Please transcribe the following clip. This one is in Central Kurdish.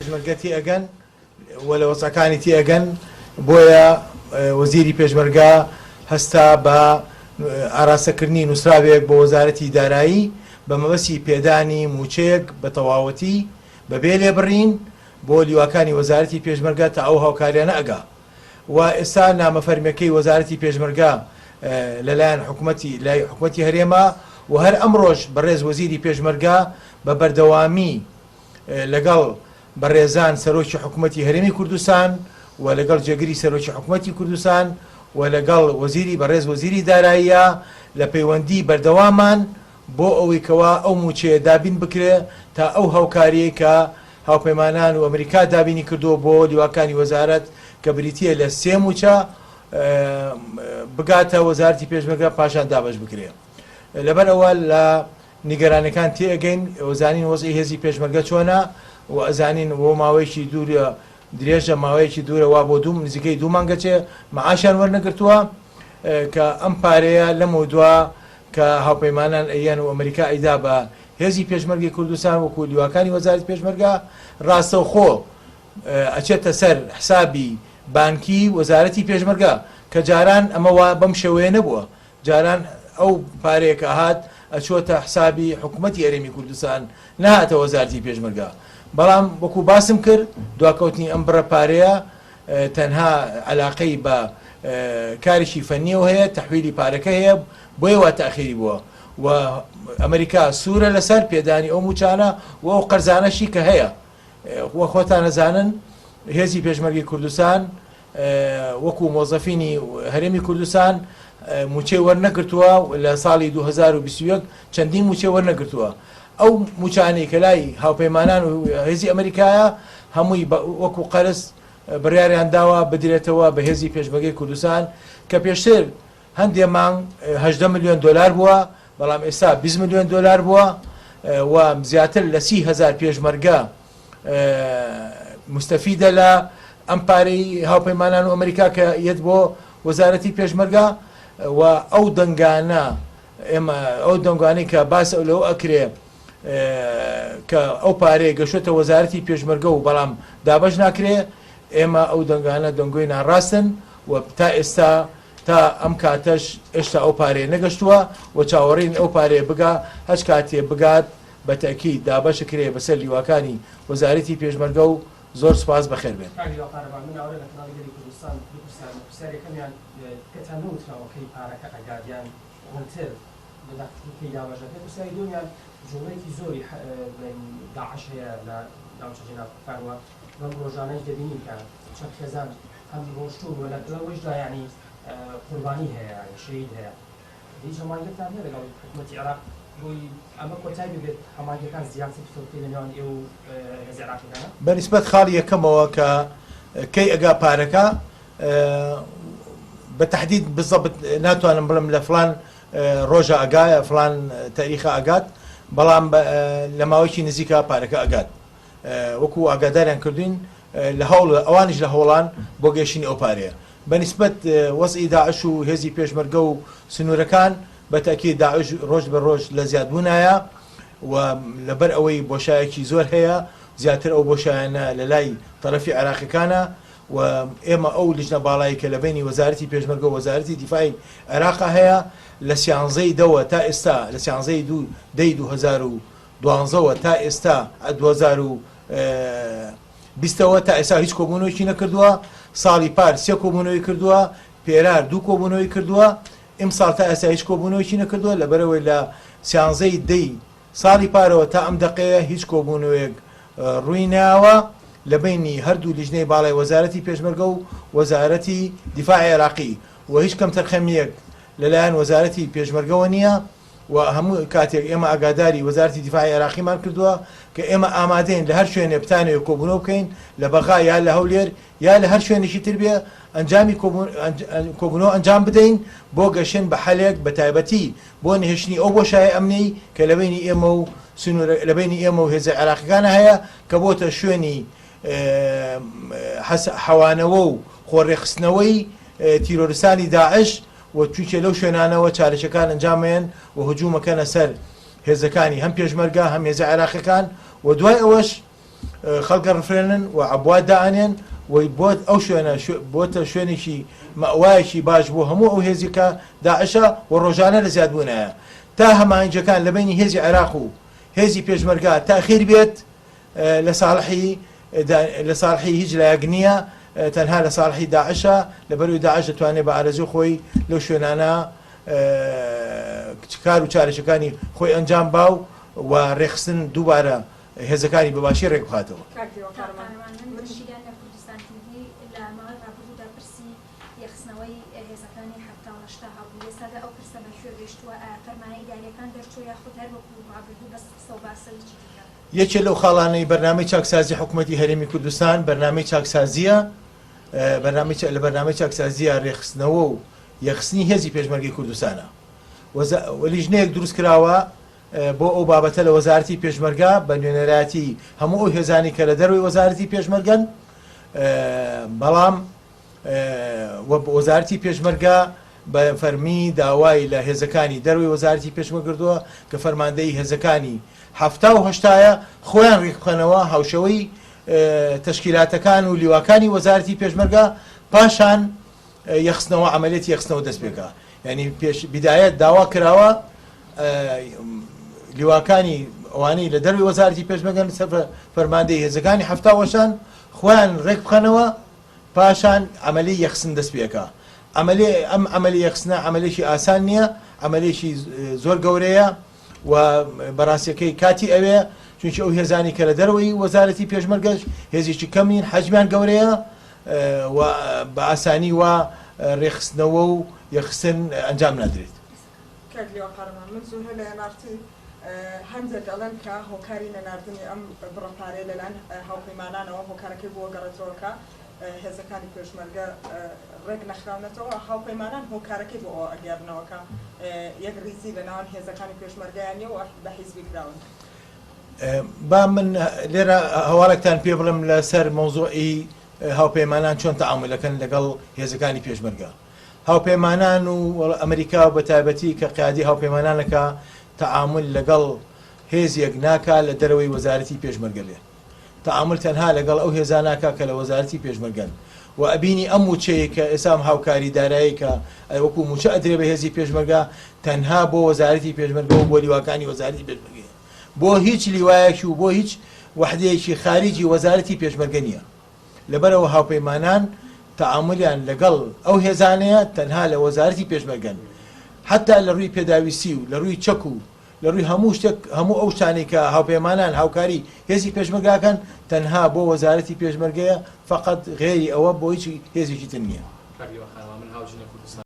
پێشمەرگە تێئەگەن وە لە وەسەکانی تێئەگەن بۆیە وەزیری پێشمەرگە هەستا بە ئاراستەکردنی نووسراوێک بۆ وەزارەتی دارایی بە مەبەستی پێدانی موچەیەک بە تەواوەتی بەبێ لێبڕین بۆ لیواکانی وەزارەتی پێشمەرگە تا ئەو هاوکاریانە ئەگا و ئێستا نامەفەرمیەکەی وەزارەتی پێشمەرگە لەلایەن حکوومەتی هەرێما و هەر ئەمڕۆژ بەڕێز وەزیری پێشمەرگە بە بەردەوامی لەگەڵ بەڕێزان سەرۆکی حکوومەتی هەرێمی کوردستان و لەگەڵ جێگری سەرۆکی حکوومەتی کوردستان و لەگەڵ وەزیری بەڕێز وەزیری داراییە لە پەیوەندی بەردەوامان بۆ ئەوەی کەوا ئەو موچەیە دابین بکرێ تا ئەو هاوکاریە کە هاوپەیمانان و ئەمریکا دابینی کردو بۆ لیواکانی وەزارەت کە بریتیە لە 3 موچە بگاتە وەزارەتی پێشمەرگە پاشان دابش بکرێ. لەبەر ئەوە لە نیگەرانەکان تێئەگەین ئەوزانین وەزعی هێزی پێشمەرگە چۆنە و ئەزانین بۆ ماوەیەکی دوورە درێژە ماوەیەکی دوورە وا بۆ نزیکەی 2 مانگەچێ مەعاشیان وەرنەگرتووە کە ئەم پارەیە لەم دووە کە هاوپەیمانان ئەیان و ئەمریکا ئەیدا بە هێزی پێشمەرگی کوردستان وەکو لیواکانی وەزارەتی پێشمەرگە ڕاستەوخۆ ئەچێتە سەر حسابی بانکی وەزارەتی پێشمەرگە کە جاران ئەمە بەم شێوەیە نەبووە، جاران ئەو پارەیەکە هات ئەچۆتە حسابی حکوومەتی هەرێمی کوردستان نهاتە وەزارەتی پێشمەرگە. بەڵام وەکو باسم کرد دواکەوتنی ئەم بڕە پارەیە تەنها عەلاقەی بە کاریشی فەنیەوە هەیە، تەحویلی پارەکە هەیە، بۆیە وا تاخیری بووە و ئەمریکا سوورە لەسەر پێدانی ئەو موچانە و ئەو قەرزانەشی کە هەیە. وە خۆتان نەزانن هێزی پێشمەرگی کوردستان وەکو مۆزەفینی هەرێمی کوردستان موچەی وەرنەگرتووە لە ساڵی 2021 چەندین موچەی وەرنەگرتووە. ئەو موچانەی کە لای هاوپەیمانان و هێزی ئەمریکایە هەمووی وەکو قەرز بڕیاریان داوە بدرێتەوە بە هێزی پێشمەرگەی کوردستان کە پێشتر هەندێک مانگ 18 ملیۆن دلار بووە، بەڵام ئێستا 20 ملیۆن دلار بووە و زیاتر لە 30,000 پێشمەرگە مستەفیدە لە ئەم پارەی هاوپەیمانان و ئەمریکا کە یەت بۆ وەزارەتی پێشمەرگە و ئەو دەنگانە ئێمە ئەو دەنگانەی کە باس لەو ئەکرێ کە ئەو پارەیە گەشتە وەزارەتی پێشمەرگە و بەڵام دابش ناکرێ، ئێمە ئەو دەنگانە دەنگۆی ناڕاستن و تا ئێستا تا ئەم کاتەش ئێشتا ئەو پارەیە نەگەشتووە و چاوەڕێین ئەو پارەیە بگا هەچ کاتێ بگات بە تەکید دابەشە کرێ بەسەر لیواکانی وەزارەتی پێشمەرگە و زۆر سپاس بەخێر بێن. جوڵەیەکی زۆری داعش هەیە لە ناوچەجێ فەروە بەم ڕۆژانەش دەبینین کە چەند خێزان هەم ڕۆشتوون و لەوەشدا یعنی قوربانی هەیە شەهید هەیە. هیچ هەمانگەتان هەیە لەگەڵ حکوومەتی عێراق بۆی ئەمە کۆتای ببێت هەمانگەکان زیاتر فەوتێ لە نێوان ئێوە و هێزی عێراقیەکانە؟ بەنسبەت خاڵی یەکەمەوە کە کەی ئەگا پارەکە بە تەحدید بزەبت ناتوانم بڵم لە فڵان ڕۆژە ئەگایە فڵان تاریخە ئەگات، بەڵام لە ماوەیەکی نزیکە پارەکە ئەگات وەکو ئاگاداریان کردوین لە هەوڵ ئەوانش لە هەوڵان بۆ گەشتنی ئەو پارەیە. بەنسبەت وەزعی داعش و هێزی پێشمەرگە و سنوورەکان بەتەکید داعش ڕۆژ بە ڕۆژ لە زیادبوونایە و لەبەر ئەوەی بۆشایەکی زۆر هەیە، زیاتر ئەو بۆشایانە لە لای تەرەفی عێراقیەکانە و ئێمە ئەو لیژنە باڵایی کە لە بینی وەزارەتی پێشمەرگە و وەزارەتی دیفاعی عێراق هەیە لە 11ی دەوە تا ئێستا لە 11ی 2012ەوە تا ئێستا 2020ەوە تا ئێستا هیچ کۆبوونەوەیکی نەکردووە. ساڵی پار 3 کۆبوونەوەی کردووە، پێرار 2 کۆبوونەوەی کردووە، ئیمساڵ تا ئێستا هیچ کۆبوونەوەیکی نەکردووە. لەبەرەوەی لە 11ی دەی ساڵی پارەوە تا ئەم دەقەیە هیچ کۆبوونەوەیەک ڕووی ناوە لە بینی هەردوو لیژنەی باڵای وەزارەتی پێشمەرگە و وەزارەتی دیفاعی عێراقی و هیچ کەم تەرخەمیەک لەلایەن وەزارەتی پێشمەرگەوە نییە و هەموو کاتێک ئێمە ئاگاداری وەزارەتی دیفاعی عێراقیمان کردووە کە ئێمە ئامادەین لە هەر شوێنێ بتانەوە کۆبوونەوە بکەین لە بەغا یا لە هەولێر یا لە هەر شوێنێکی تر بێ ئەنجامی کۆبوونەوە ئەنجام بدەین بۆ گەشتن بە حەلێک بە تایبەتی بۆ نهێشتنی ئەو بۆشایە ئەمنی کە لە بینی ئێمە و لە بینی ئێمە و هێزە عێراقیەکانە هەیە کە بۆتە شوێنی حەوانەوە و خۆڕێخستنەوەی تیرۆریستانی داعش و چونکە لەو شوێنانەوە چارەشەکان ئەنجامێن و هجوومەکەنە سەر هێزەکانی هەم پێشمەرگە هەم هێزە عێراقیەکان و دوای ئەوەش خەڵکە ڕفرێنن و عبوات دائنێن و بۆت ئەو شوێنە بۆتە شوێنێکی مەوایەکی باش بۆ هەموو ئەو هێزی کە داعشە و ڕۆژانە لە زیادبوونایە تا هەماهنگەکان لە بینی هێزی عێراق و هێزی پێشمەرگا تاخیر بێت لە ساڵحی هیچ لایەک نییە تەنها لە ساڵحی داعشە لەبەروی داعش دەتوانێت بە ئارەزوی خۆی لەو شوێنانە کار و چارەشەکانی خۆی ئەنجام باو و ڕێخستن دووبارە هێزەکانی بەباشی ڕێک بخاتەوە. یەخستنەوەی هێزەکانی هەفتا هەشتا هەبوو ئێستادا ئەو پرسە بە کوێ گەیشتووە فەرمانە ئیداریەکان دەرچوو یاخود هەر وەکو معبردوو بەس قسە و باسەویی یەکێ لەو خاڵانەی بەرنامەی چاکسازی حکوومەتی هەرێمی کوردستان بەرنامەی چاکسازیە لە بەرنامەی چاکسازیە ڕێخستنەوە و یەخستنی هێزی پێشمەرگەی کوردستانە وەلیژنەیەک دروست کراوە بۆ ئەو بابەتە لە وەزارەتی پێشمەرگا بە نوێنەراتی هەموو ئەو هێزانی کە لە دەروی وەزارەتی پێشمەرگەن بەڵام وەزارەتی پێشمەرگا بە فەرمی داوای لە هێزەکانی دەروی وەزارەتی پێشمەرگردووە کە فەرماندەی هێزەکانی هەفتا و هەشتایە خۆیان ڕێکبخەنەوە هاوشەوەی تەشکیلاتەکان و لیواکانی وەزارەتی پێشمەرگا پاشان یەخستنەوە عملیاتی یەخستنەوە دەست پێکا یعنی بدایەت داوا کراوە لیواکانی ئەوانەی لە دەروی وەزارەتی پێشمەرگەن فەرماندەی هێزەکانی هەفتا وەشان خۆیان ڕێک بخەنەوە پاشان عملی یەخستن دەست پێکا ئەم عملی یەخستنە عملێکی ئاسان نییە عملێکی زۆر گەورەیە و بەڕاستیەکەی کاتی ئەوێ چونکە ئەو هێزانی کە لە دەروی وەزارەتی پێشمەرگەش هێزێکی کەمین حەجمیان گەورەیە و بە ئاسانی وە ڕێخستنەوە و یەخستن ئەنجام نادرێت. من زۆر لە نارتی هەندێک ئەڵەن کە هۆکاری نەناردنی ئەم بڕەپارەی لەلایەن هاوپەیمانانەوە هۆکارەکەی بۆ گەڕێتەوەکە هێزەکانی پێشمەرگە ڕێک نەخراونەتەوە هاوپەیمانان هۆکارەکەی بۆ ئەوە ئەگەڕنەوەکە یەک ریزی لە ناوان هێزەکانی پێشمەرگەیانیە و بە حیزبی کراون. با من لێرە هەواڵێکتان پێ بڵم لەسەر مۆزوعی هاوپەیمانان چۆن تەعاملەکەن لەگەڵ هێزەکانی پێشمەرگە. هاوپەیمانان و ئەمریکا و بە تایبەتی کە قیادی هاوپەیمانانەکە تەعامل لەگەڵ هێزێک ناکا لە دەرەوەی وەزارەتی پێشمەرگە لێ. تەعامل تەنها لەگەڵ ئەو هێزاناکە کە لە وەزارەتی پێشمەرگەن و ئەبینی ئەم موچەیە کە ئێسام هاوکاری دارایی کە وەکو موچە ئەدرێ بە هێزی پێشمەرگە تەنها بۆ وەزارەتی پێشمەرگە و بۆ لیواکانی وەزارەتی پێشمەرگە بۆ هیچ لیوایەکی و بۆ هیچ وحدەیەکی خارجی وەزارەتی پێشمەرگە نییە. لەبەرەوە هاوپەیمانان تەعاملیان لەگەڵ ئەو هێزانەیە تەنها لە وەزارەتی پێشمەرگەن حتا لە ڕووی پێداویستی و لە ڕووی چەک و لە ڕووی هەموو شتێک هەموو ئەو شتانێک کە هاوپەیمانان هاوکاری هێزی پێشمەرگاکەن تەنها بۆ وەزارەتی پێشمەرگەیە فقط غێری ئەوە بۆ هیچ هێزێکی تر نییە.